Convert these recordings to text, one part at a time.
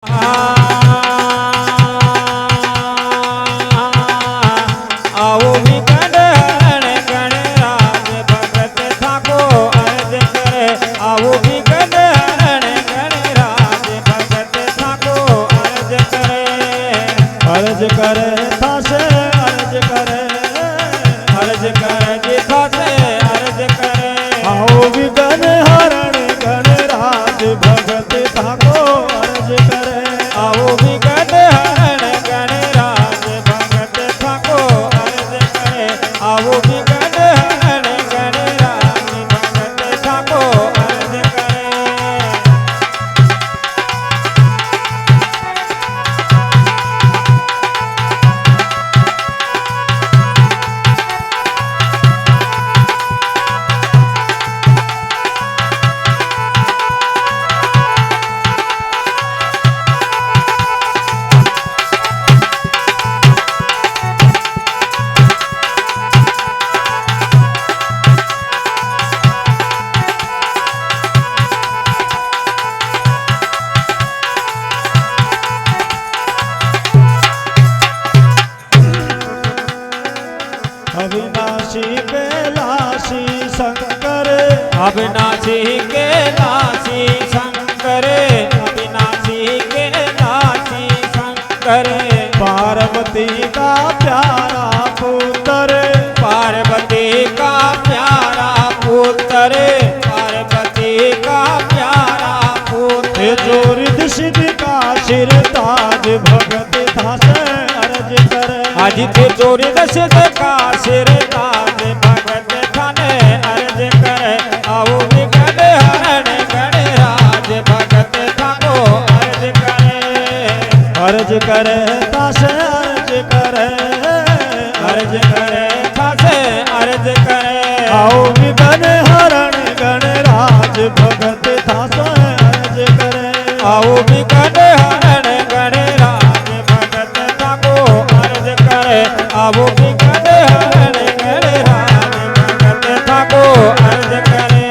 आओ विकट हरण गणराज भगत थाको अर्ज करे। आओ विकट हरण गणराज भगत थाको अर्ज करे। अर्ज करे थासे अर्ज करे, अर्ज करे जी थासे अर्ज करे। आओ विघ्न हरण गणराज भगत थाको अर्ज करे। आओ विकट हरण गणराज भगत थाको अर्ज करे। आओ विकट हरण गणराज भगत थाको अर्ज करे। अविनाशी कैलाशी शंकर, अविनाशी कैलाशी शंकर। अविनाशी कैलाशी शंकर। पार्वती का प्यारा पुत्र, पार्वती का प्यारा पुत्र। पार्वती का प्यारा पुत्र। जो रिद्ध सिद्ध का सिर ताज भगत थासे अर्ज करे। अजित चोरी दशरथ का सिर ताज भगत थाने अर्ज करे। आओ विकट हरण गणराज भगत थाको अर्ज करे। अर्ज करे थासे अर्ज करे, अर्ज करे थासे अर्ज करे। आओ विघ्न हरण गणराज भगत थासे अर्ज करे। आओ विकट हरण गणराज भगत थाको अर्ज करे। आओ विकट हरण गणराज भगत थाको अर्ज करे।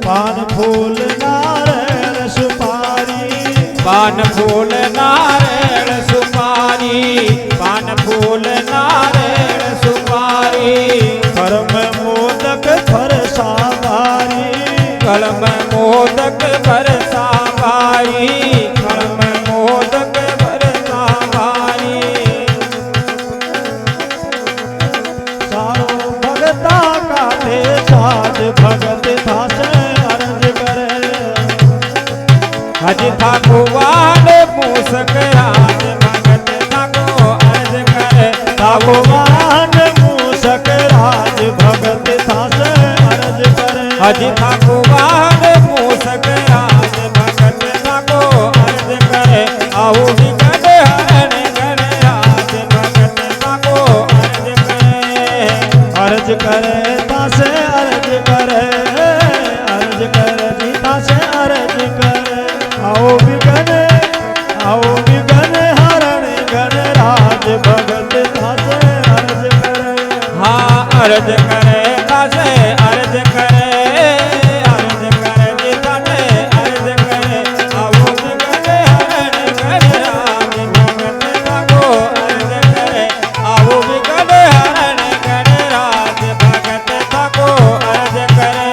पान फूल नारायण सुपारी, पान फूल नारायण सुपारी। पान फूल नारायण सुपारी। कर्म मोदक फरसावारी, कलम मोदक बरसा भाई। कलम मोदक बरसा भाई। सारो भगता का दे साज भगत थासे अर्ज करे। हज थाको वाण मूसक राज भगत थाको अर्ज करे। थाको भगवान मूसक राज भगत थासे अर्ज करे। हज थाको वाण मूसक राज भगत थाको अर्ज करे। आओ विकट हरण गणराज भगत थाको अर्ज करे। अर्ज करे थासे अर्ज करे, अर्ज करे जी थासे अर्ज करे। आओ विघ्न हरण गणराज भगत थासे अर्ज करे। हाँ अर्ज करे थासे अर्ज करे। अर्ज करे जी थासे अर्ज करे। आओ विकट हरण गणराज भगत थाको अर्ज करे। आओ विकट हरण गणराज भगत थाको अर्ज करे।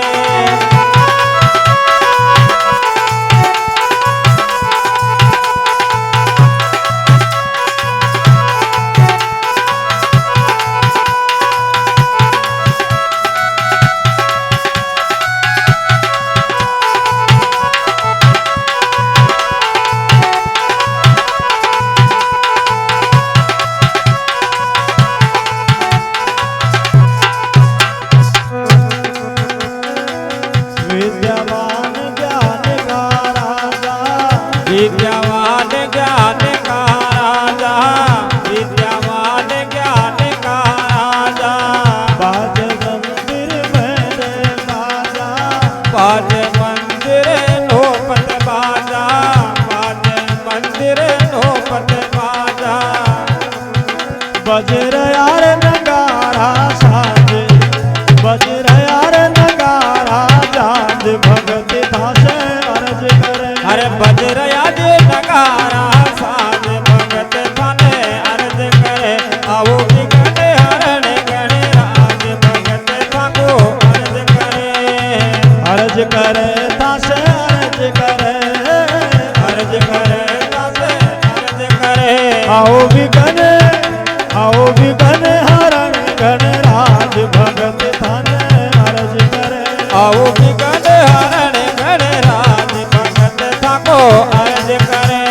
अर्ज करे तासे अर्ज करे अर्ज करे तासे अर्ज करे आओ विघ्न हरण गणराज भगत थाने अर्ज करे आओ विघ्न हरण गणराज भगत थाको अर्ज करे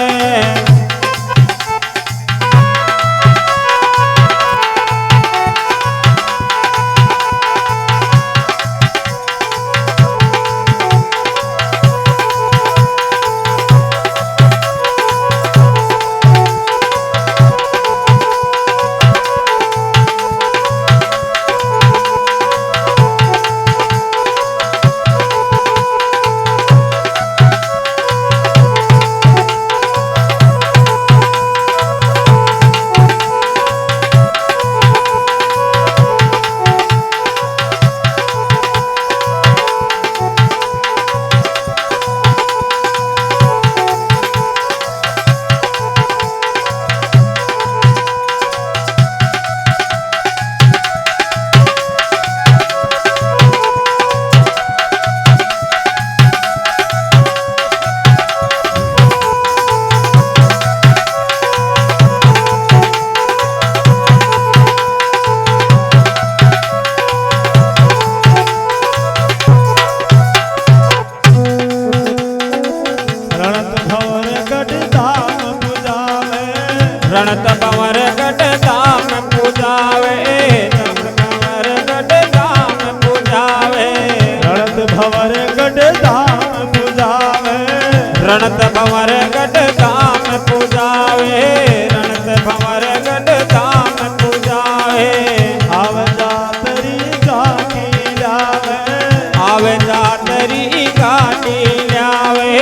रणत भंवर गढ़ धाम पूजावे कंवर गढ़ धाम पूजावे रणत भंवर गढ़ धाम पूजावे रणत भंवर गढ़ धाम पूजावे रणत भंवर गढ़ धाम पूजावे आव जातरी गाठी लावे आवे जातरी गाठी ल्यावे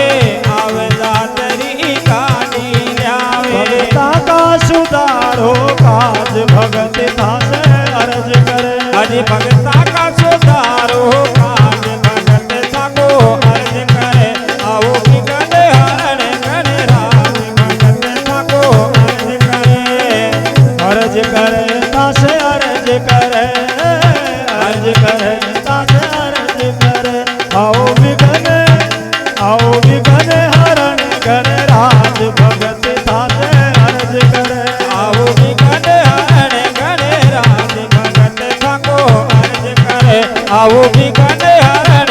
आवे जातरी गाठी ल्यावे भगता का सुधारो काज भगत थासे अर्ज करे अजी भगता का सुधारो काज भगत थाको अर्ज करे आओ विघ्न हरण गणराज भगत थाको अर्ज करे तासे अर्ज करे तासे अर्ज करे आओ विघ्न हरण गणराज भगत थासे अर्ज करे आओ विघ्न हरण गणराज भगत थाको अर्ज करे आओ विघ्न हरण